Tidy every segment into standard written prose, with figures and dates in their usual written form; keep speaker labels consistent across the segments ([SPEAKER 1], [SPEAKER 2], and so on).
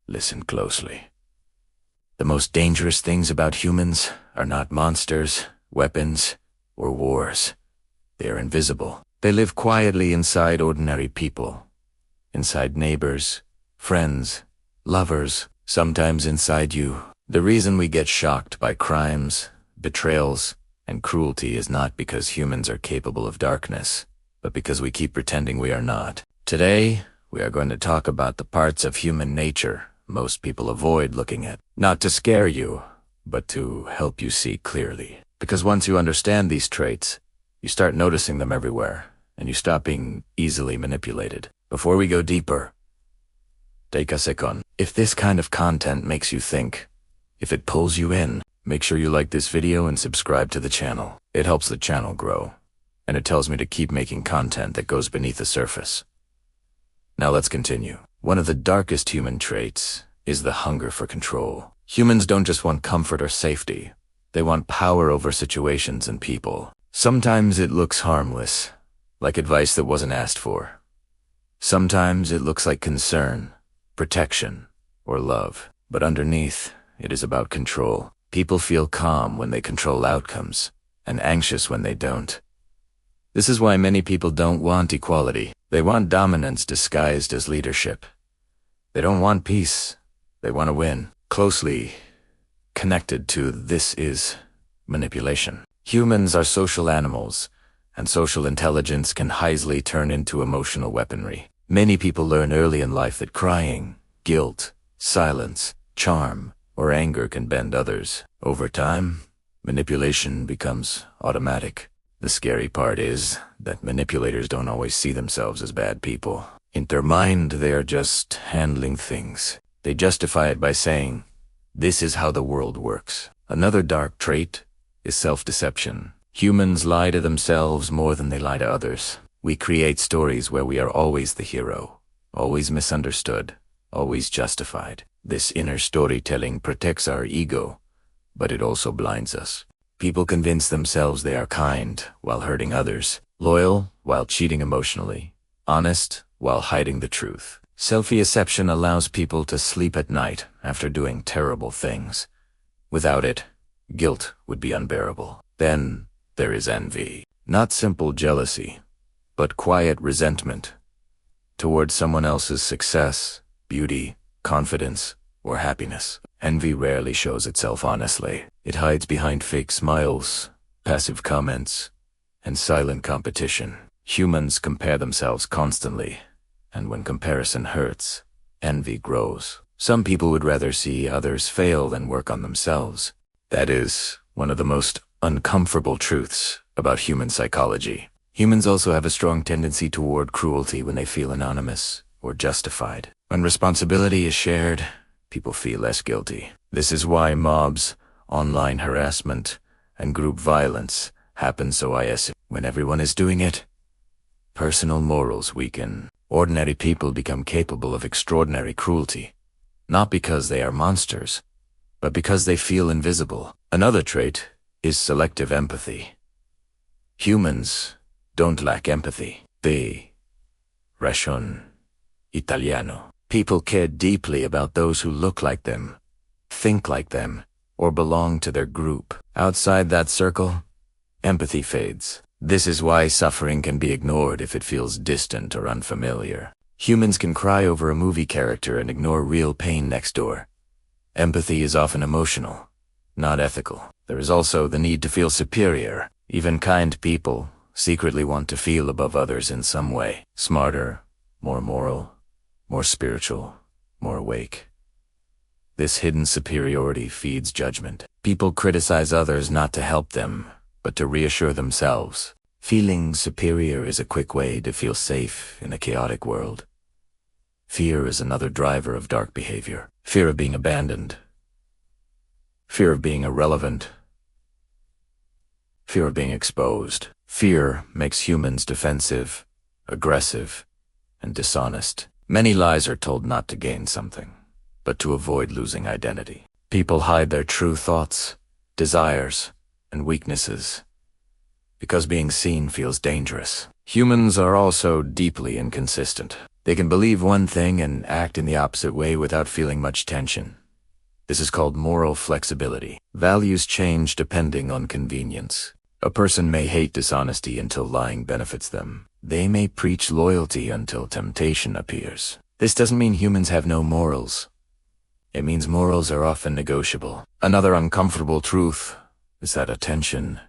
[SPEAKER 1] Listen closely. The most dangerous things about humans are not monsters, weapons, or wars. They are invisible. They live quietly inside ordinary people, inside neighbors, friends, lovers, sometimes inside you. The reason we get shocked by crimes, betrayals, and cruelty is not because humans are capable of darkness, but because we keep pretending we are not. Today, we are going to talk about the parts of human nature most people avoid looking at. Not to scare you, but to help you see clearly. Because once you understand these traits, you start noticing them everywhere, and you stop being easily manipulated. Before we go deeper, take a second. If this kind of content makes you think, if it pulls you in, make sure you like this video and subscribe to the channel. It helps the channel grow, and it tells me to keep making content that goes beneath the surface. Now let's continue. One of the darkest human traits is the hunger for control. Humans don't just want comfort or safety. They want power over situations and people. Sometimes it looks harmless, like advice that wasn't asked for. Sometimes it looks like concern, protection, or love. But underneath, it is about control. People feel calm when they control outcomes, and anxious when they don't. This is why many people don't want equality. They want dominance disguised as leadership. They don't want peace. They want to win. Closely connected to this is manipulation. Humans are social animals, and social intelligence can easily turn into emotional weaponry. Many people learn early in life that crying, guilt, silence, charm, or anger can bend others. Over time, manipulation becomes automatic. The scary part is that manipulators don't always see themselves as bad people. In their mind, they are just handling things. They justify it by saying, "This is how the world works." Another dark trait is self-deception. Humans lie to themselves more than they lie to others. We create stories where we are always the hero, always misunderstood, always justified. This inner storytelling protects our ego, but it also blinds us. People convince themselves they are kind while hurting others, loyal while cheating emotionally, honest while hiding the truth. Self-deception allows people to sleep at night after doing terrible things. Without it, guilt would be unbearable. Then there is envy. Not simple jealousy, but quiet resentment towards someone else's success, beauty, confidence, or happiness. Envy rarely shows itself honestly. It hides behind fake smiles, passive comments, and silent competition. Humans compare themselves constantly, and when comparison hurts, envy grows. Some people would rather see others fail than work on themselves. That is one of the most uncomfortable truths about human psychology. Humans also have a strong tendency toward cruelty when they feel anonymous or justified. When responsibility is shared, people feel less guilty. This is why mobs, online harassment, and group violence happen so easily. When everyone is doing it, personal morals weaken. Ordinary people become capable of extraordinary cruelty, not because they are monsters, but because they feel invisible. Another trait is selective empathy. Humans don't lack empathy. They ragion italiano. People care deeply about those who look like them, think like them, or belong to their group. Outside that circle, empathy fades. This is why suffering can be ignored if it feels distant or unfamiliar. Humans can cry over a movie character and ignore real pain next door. Empathy is often emotional, not ethical. There is also the need to feel superior. Even kind people secretly want to feel above others in some way. Smarter, more moral, more spiritual, more awake. This hidden superiority feeds judgment. People criticize others not to help them, but to reassure themselves. Feeling superior is a quick way to feel safe in a chaotic world. Fear is another driver of dark behavior. Fear of being abandoned. Fear of being irrelevant. Fear of being exposed. Fear makes humans defensive, aggressive, and dishonest. Many lies are told not to gain something, but to avoid losing identity. People hide their true thoughts, desires, and weaknesses, because being seen feels dangerous. Humans are also deeply inconsistent. They can believe one thing and act in the opposite way without feeling much tension. This is called moral flexibility. Values change depending on convenience. A person may hate dishonesty until lying benefits them. They may preach loyalty until temptation appears. This doesn't mean humans have no morals. It means morals are often negotiable. Another uncomfortable truth is that attention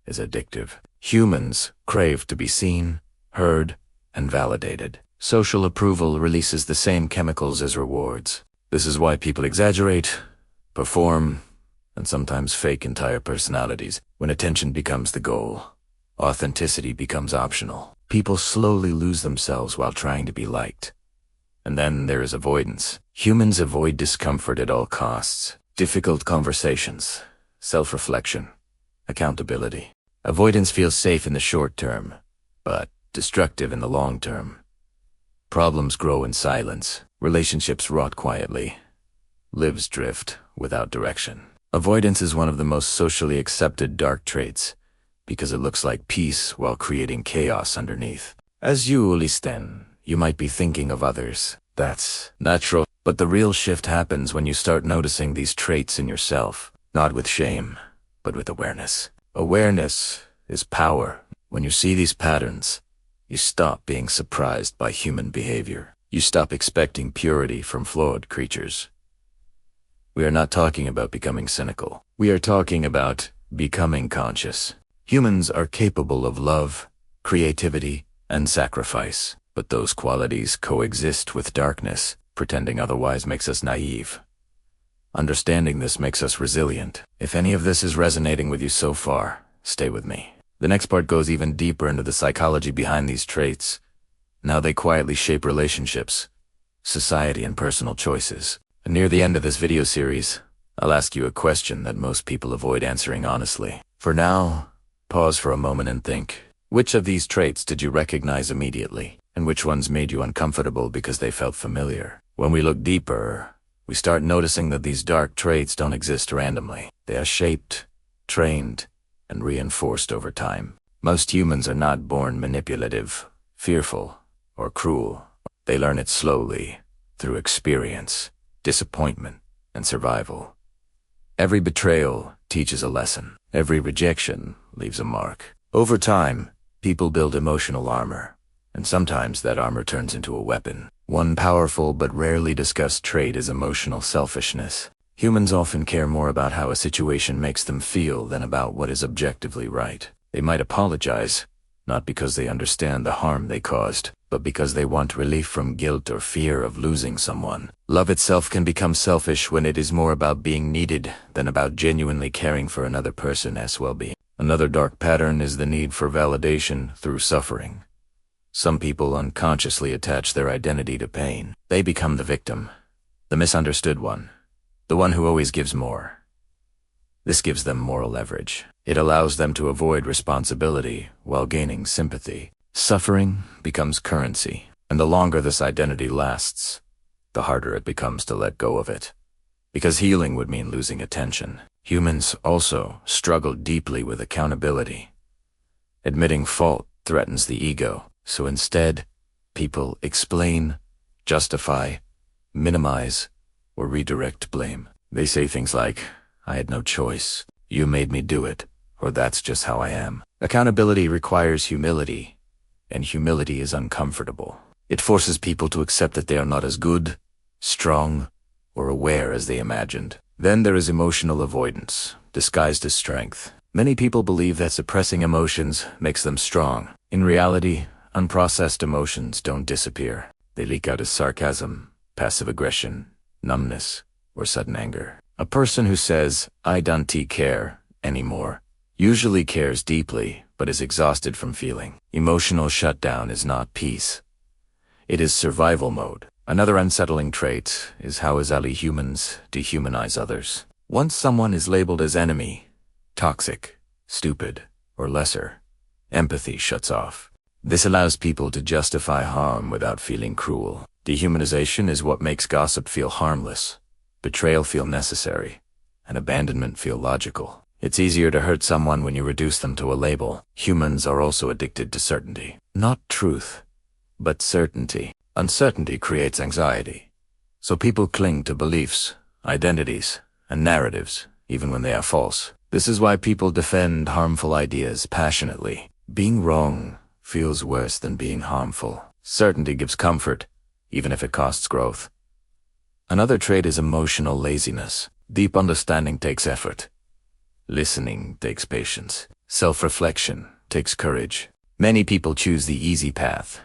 [SPEAKER 1] is addictive. Humans crave to be seen, heard, and validated. Social approval releases the same chemicals as rewards. This is why people exaggerate, perform, and sometimes fake entire personalities. When attention becomes the goal, authenticity becomes optional. People slowly lose themselves while trying to be liked. And then there is avoidance. Humans avoid discomfort at all costs. Difficult conversations, self-reflection, accountability. Avoidance feels safe in the short term, but destructive in the long term. Problems grow in silence. Relationships rot quietly. Lives drift without direction. Avoidance is one of the most socially accepted dark traits, because it looks like peace while creating chaos underneath. As you listen, you might be thinking of others. That's natural. But the real shift happens when you start noticing these traits in yourself, not with shame, but with awareness. Awareness is power. When you see these patterns, you stop being surprised by human behavior. You stop expecting purity from flawed creatures. We are not talking about becoming cynical. We are talking about becoming conscious. Humans are capable of love, creativity, and sacrifice, but those qualities coexist with darkness. Pretending otherwise makes us naive. Understanding this makes us resilient. If any of this is resonating with you so far, stay with me. The next part goes even deeper into the psychology behind these traits, and how they quietly shape relationships, society, and personal choices. And near the end of this video series, I'll ask you a question that most people avoid answering honestly. For now, pause for a moment and think. Which of these traits did you recognize immediately? And which ones made you uncomfortable because they felt familiar? When we look deeper, we start noticing that these dark traits don't exist randomly. They are shaped, trained, and reinforced over time. Most humans are not born manipulative, fearful, or cruel. They learn it slowly, through experience, disappointment, and survival. Every betrayal teaches a lesson. Every rejection leaves a mark. Over time, people build emotional armor, and sometimes that armor turns into a weapon. One powerful but rarely discussed trait is emotional selfishness. Humans often care more about how a situation makes them feel than about what is objectively right. They might apologize, not because they understand the harm they caused, but because they want relief from guilt or fear of losing someone. Love itself can become selfish when it is more about being needed than about genuinely caring for another person's well-being. Another dark pattern is the need for validation through suffering. Some people unconsciously attach their identity to pain. They become the victim, the misunderstood one, the one who always gives more. This gives them moral leverage. It allows them to avoid responsibility while gaining sympathy. Suffering becomes currency, and the longer this identity lasts, the harder it becomes to let go of it. Because healing would mean losing attention. Humans also struggle deeply with accountability. Admitting fault threatens the ego. So instead, people explain, justify, minimize, or redirect blame. They say things like, "I had no choice, you made me do it," or "that's just how I am." Accountability requires humility, and humility is uncomfortable. It forces people to accept that they are not as good, strong, or aware as they imagined. Then there is emotional avoidance, disguised as strength. Many people believe that suppressing emotions makes them strong. In reality, unprocessed emotions don't disappear. They leak out as sarcasm, passive aggression, numbness, or sudden anger. A person who says, "I don't care anymore," usually cares deeply, but is exhausted from feeling. Emotional shutdown is not peace. It is survival mode. Another unsettling trait is how easily humans dehumanize others. Once someone is labeled as enemy, toxic, stupid, or lesser, empathy shuts off. This allows people to justify harm without feeling cruel. Dehumanization is what makes gossip feel harmless, betrayal feel necessary, and abandonment feel logical. It's easier to hurt someone when you reduce them to a label. Humans are also addicted to certainty. Not truth, but certainty. Uncertainty creates anxiety, so people cling to beliefs, identities, and narratives, even when they are false. This is why people defend harmful ideas passionately. Being wrong feels worse than being harmful. Certainty gives comfort, even if it costs growth. Another trait is emotional laziness. Deep understanding takes effort. Listening takes patience. Self-reflection takes courage. Many people choose the easy path.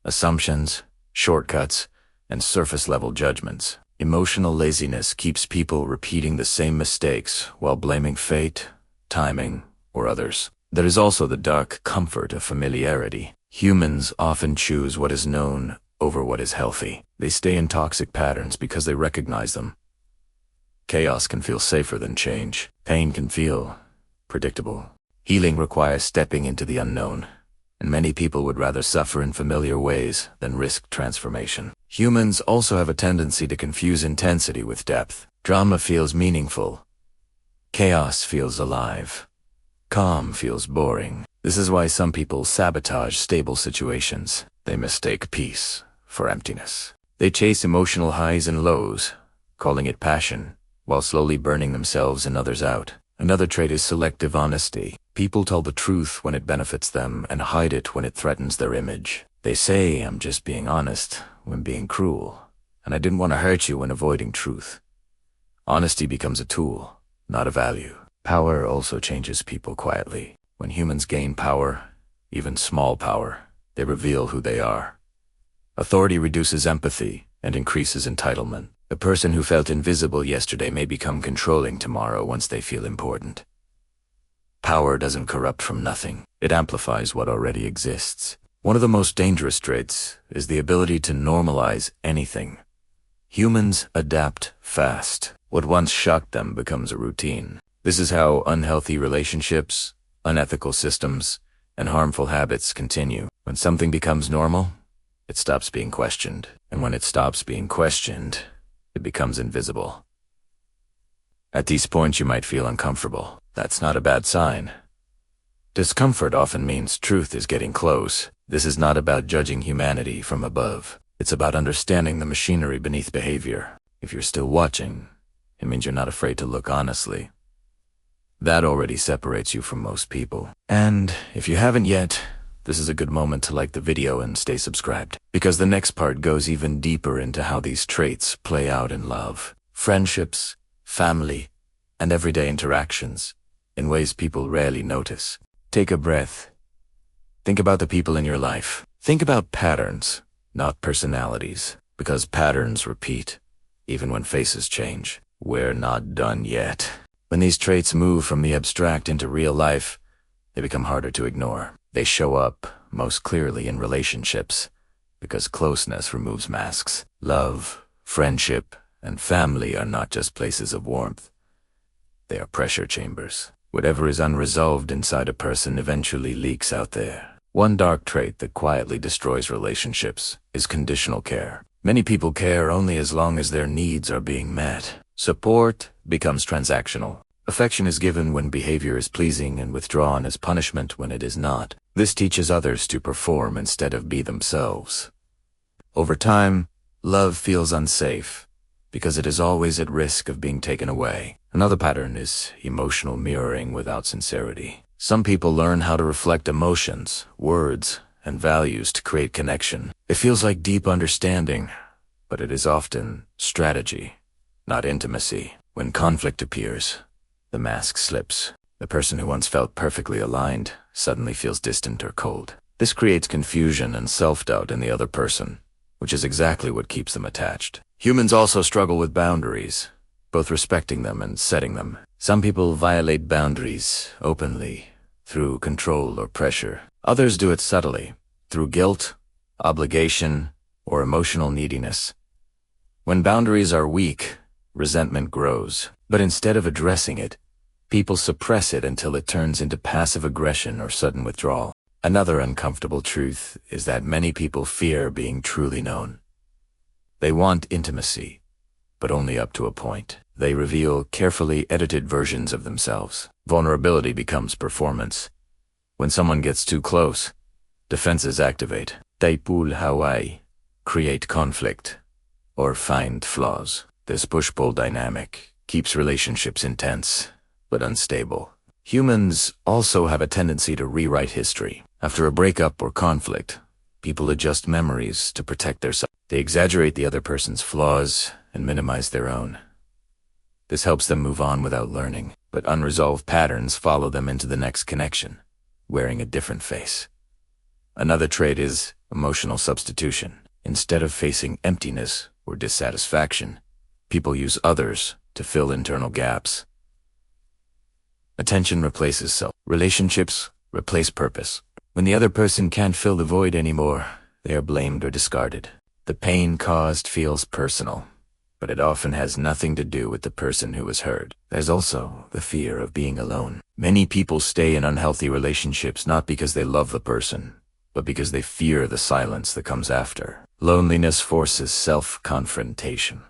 [SPEAKER 1] Assumptions, shortcuts, and surface-level judgments. Emotional laziness keeps people repeating the same mistakes while blaming fate, timing, or others. There is also the dark comfort of familiarity. Humans often choose what is known over what is healthy. They stay in toxic patterns because they recognize them. Chaos can feel safer than change. Pain can feel predictable. Healing requires stepping into the unknown, and many people would rather suffer in familiar ways than risk transformation. Humans also have a tendency to confuse intensity with depth. Drama feels meaningful. Chaos feels alive. Calm feels boring. This is why some people sabotage stable situations. They mistake peace for emptiness. They chase emotional highs and lows, calling it passion, while slowly burning themselves and others out. Another trait is selective honesty. People tell the truth when it benefits them and hide it when it threatens their image. They say, "I'm just being honest," when being cruel, and "I didn't want to hurt you," when avoiding truth. Honesty becomes a tool, not a value. Power also changes people quietly. When humans gain power, even small power, they reveal who they are. Authority reduces empathy and increases entitlement. A person who felt invisible yesterday may become controlling tomorrow once they feel important. Power doesn't corrupt from nothing. It amplifies what already exists. One of the most dangerous traits is the ability to normalize anything. Humans adapt fast. What once shocked them becomes a routine. This is how unhealthy relationships, unethical systems, and harmful habits continue. When something becomes normal, it stops being questioned. And when it stops being questioned, it becomes invisible. At these points you might feel uncomfortable. That's not a bad sign. Discomfort often means truth is getting close. This is not about judging humanity from above. It's about understanding the machinery beneath behavior. If you're still watching, it means you're not afraid to look honestly. That already separates you from most people. And if you haven't yet, this is a good moment to like the video and stay subscribed, because the next part goes even deeper into how these traits play out in love, friendships, family, and everyday interactions, in ways people rarely notice. Take a breath. Think about the people in your life. Think about patterns, not personalities, because patterns repeat, even when faces change. We're not done yet. When these traits move from the abstract into real life, they become harder to ignore. They show up most clearly in relationships, because closeness removes masks. Love, friendship, and family are not just places of warmth. They are pressure chambers. Whatever is unresolved inside a person eventually leaks out there. One dark trait that quietly destroys relationships is conditional care. Many people care only as long as their needs are being met. Support becomes transactional. Affection is given when behavior is pleasing and withdrawn as punishment when it is not. This teaches others to perform instead of be themselves. Over time, love feels unsafe because it is always at risk of being taken away. Another pattern is emotional mirroring without sincerity. Some people learn how to reflect emotions, words, and values to create connection. It feels like deep understanding, but it is often strategy, not intimacy. When conflict appears, the mask slips. The person who once felt perfectly aligned suddenly feels distant or cold. This creates confusion and self-doubt in the other person, which is exactly what keeps them attached. Humans also struggle with boundaries, both respecting them and setting them. Some people violate boundaries openly, through control or pressure. Others do it subtly, through guilt, obligation, or emotional neediness. When boundaries are weak, resentment grows. But instead of addressing it, people suppress it until it turns into passive aggression or sudden withdrawal. Another uncomfortable truth is that many people fear being truly known. They want intimacy, but only up to a point. They reveal carefully edited versions of themselves. Vulnerability becomes performance. When someone gets too close, defenses activate. Taipul Hawaii, create conflict, or find flaws. This push-pull dynamic keeps relationships intense, but unstable. Humans also have a tendency to rewrite history. After a breakup or conflict, people adjust memories to protect themselves. They exaggerate the other person's flaws and minimize their own. This helps them move on without learning, but unresolved patterns follow them into the next connection, wearing a different face. Another trait is emotional substitution. Instead of facing emptiness or dissatisfaction, people use others to fill internal gaps. Attention replaces self. Relationships replace purpose. When the other person can't fill the void anymore, they are blamed or discarded. The pain caused feels personal, but it often has nothing to do with the person who was hurt. There's also the fear of being alone. Many people stay in unhealthy relationships not because they love the person, but because they fear the silence that comes after. Loneliness forces self-confrontation.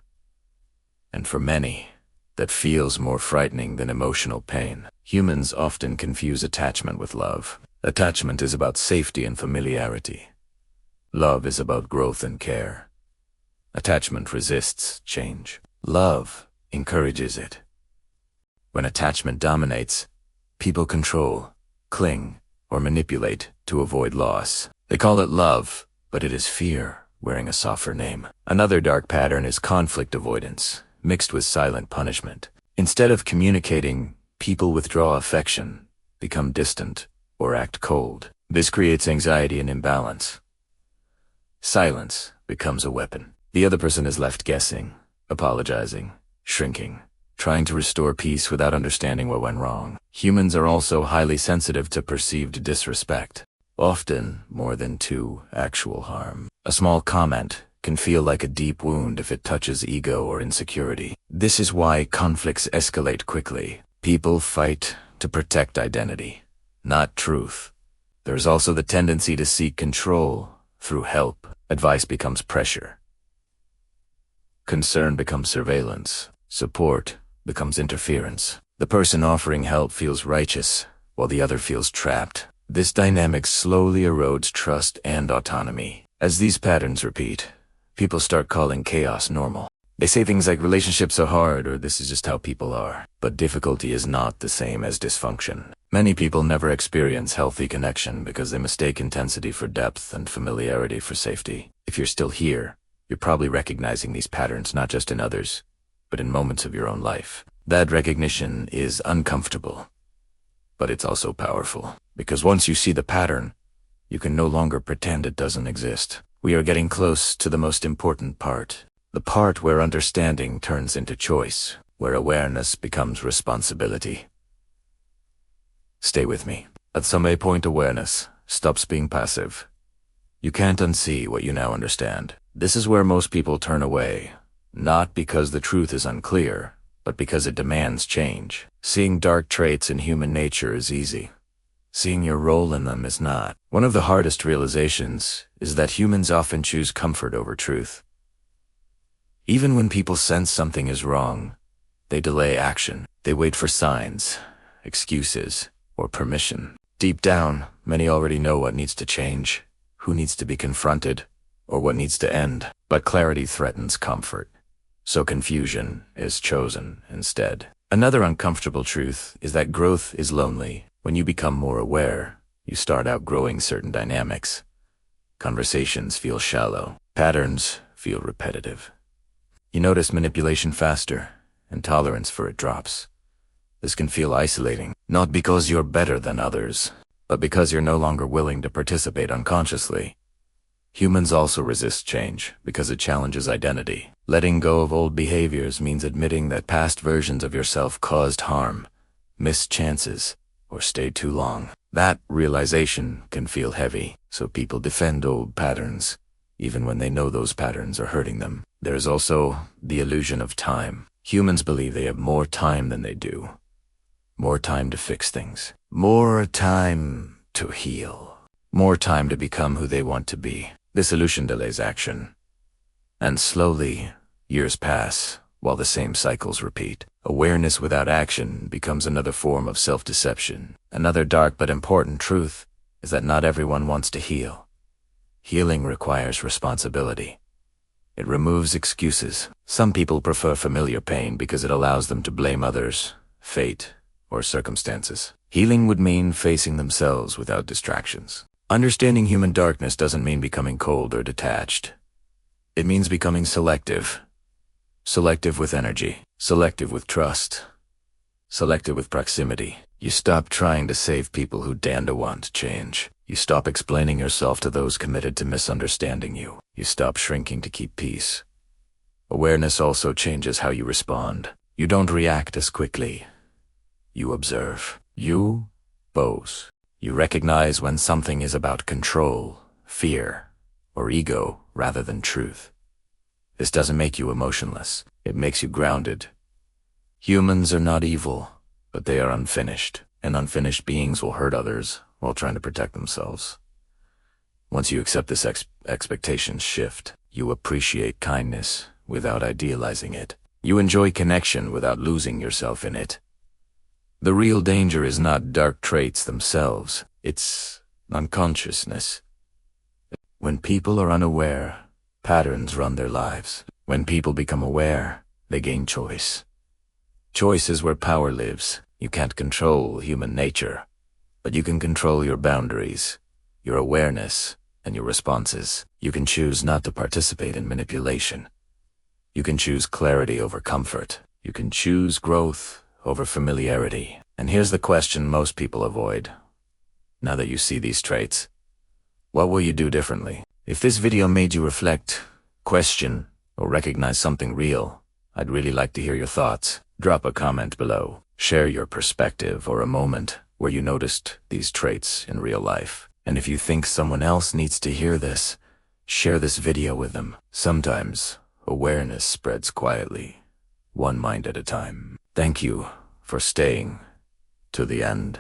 [SPEAKER 1] And for many, that feels more frightening than emotional pain. Humans often confuse attachment with love. Attachment is about safety and familiarity. Love is about growth and care. Attachment resists change. Love encourages it. When attachment dominates, people control, cling, or manipulate to avoid loss. They call it love, but it is fear wearing a softer name. Another dark pattern is conflict avoidance, mixed with silent punishment. Instead of communicating, people withdraw affection, become distant, or act cold. This creates anxiety and imbalance. Silence becomes a weapon. The other person is left guessing, apologizing, shrinking, trying to restore peace without understanding what went wrong. Humans are also highly sensitive to perceived disrespect, often more than to actual harm. A small comment can feel like a deep wound if it touches ego or insecurity. This is why conflicts escalate quickly. People fight to protect identity, not truth. There's also the tendency to seek control through help. Advice becomes pressure. Concern becomes surveillance. Support becomes interference. The person offering help feels righteous, while the other feels trapped. This dynamic slowly erodes trust and autonomy. As these patterns repeat, people start calling chaos normal. They say things like relationships are hard or this is just how people are. But difficulty is not the same as dysfunction. Many people never experience healthy connection because they mistake intensity for depth and familiarity for safety. If you're still here, you're probably recognizing these patterns not just in others, but in moments of your own life. That recognition is uncomfortable, but it's also powerful. Because once you see the pattern, you can no longer pretend it doesn't exist. We are getting close to the most important part. The part where understanding turns into choice, where awareness becomes responsibility. Stay with me. At some point, awareness stops being passive. You can't unsee what you now understand. This is where most people turn away, not because the truth is unclear, but because it demands change. Seeing dark traits in human nature is easy. Seeing your role in them is not. One of the hardest realizations is that humans often choose comfort over truth. Even when people sense something is wrong, they delay action. They wait for signs, excuses, or permission. Deep down, many already know what needs to change, who needs to be confronted, or what needs to end. But clarity threatens comfort, so confusion is chosen instead. Another uncomfortable truth is that growth is lonely. When you become more aware, you start outgrowing certain dynamics. Conversations feel shallow. Patterns feel repetitive. You notice manipulation faster, and tolerance for it drops. This can feel isolating, not because you're better than others, but because you're no longer willing to participate unconsciously. Humans also resist change because it challenges identity. Letting go of old behaviors means admitting that past versions of yourself caused harm, missed chances, or stayed too long. That realization can feel heavy, so people defend old patterns, even when they know those patterns are hurting them. There's also the illusion of time. Humans believe they have more time than they do. More time to fix things. More time to heal. More time to become who they want to be. This illusion delays action. And slowly, years pass, while the same cycles repeat. Awareness without action becomes another form of self-deception. Another dark but important truth is that not everyone wants to heal. Healing requires responsibility. It removes excuses. Some people prefer familiar pain because it allows them to blame others, fate, or circumstances. Healing would mean facing themselves without distractions. Understanding human darkness doesn't mean becoming cold or detached. It means becoming selective. Selective with energy. Selective with trust. Selective with proximity. You stop trying to save people who don't want change. You stop explaining yourself to those committed to misunderstanding you. You stop shrinking to keep peace. Awareness also changes how you respond. You don't react as quickly. You observe. You pause. You recognize when something is about control, fear, or ego rather than truth. This doesn't make you emotionless. It makes you grounded. Humans are not evil, but they are unfinished, and unfinished beings will hurt others while trying to protect themselves. Once you accept this expectations shift, you appreciate kindness without idealizing it. You enjoy connection without losing yourself in it. The real danger is not dark traits themselves, it's unconsciousness. When people are unaware, patterns run their lives. When people become aware, they gain choice. Choice is where power lives. You can't control human nature, but you can control your boundaries, your awareness, and your responses. You can choose not to participate in manipulation. You can choose clarity over comfort. You can choose growth over familiarity. And here's the question most people avoid. Now that you see these traits, what will you do differently? If this video made you reflect, question, or recognize something real, I'd really like to hear your thoughts. Drop a comment below. Share your perspective or a moment where you noticed these traits in real life. And if you think someone else needs to hear this, share this video with them. Sometimes awareness spreads quietly, one mind at a time. Thank you for staying to the end.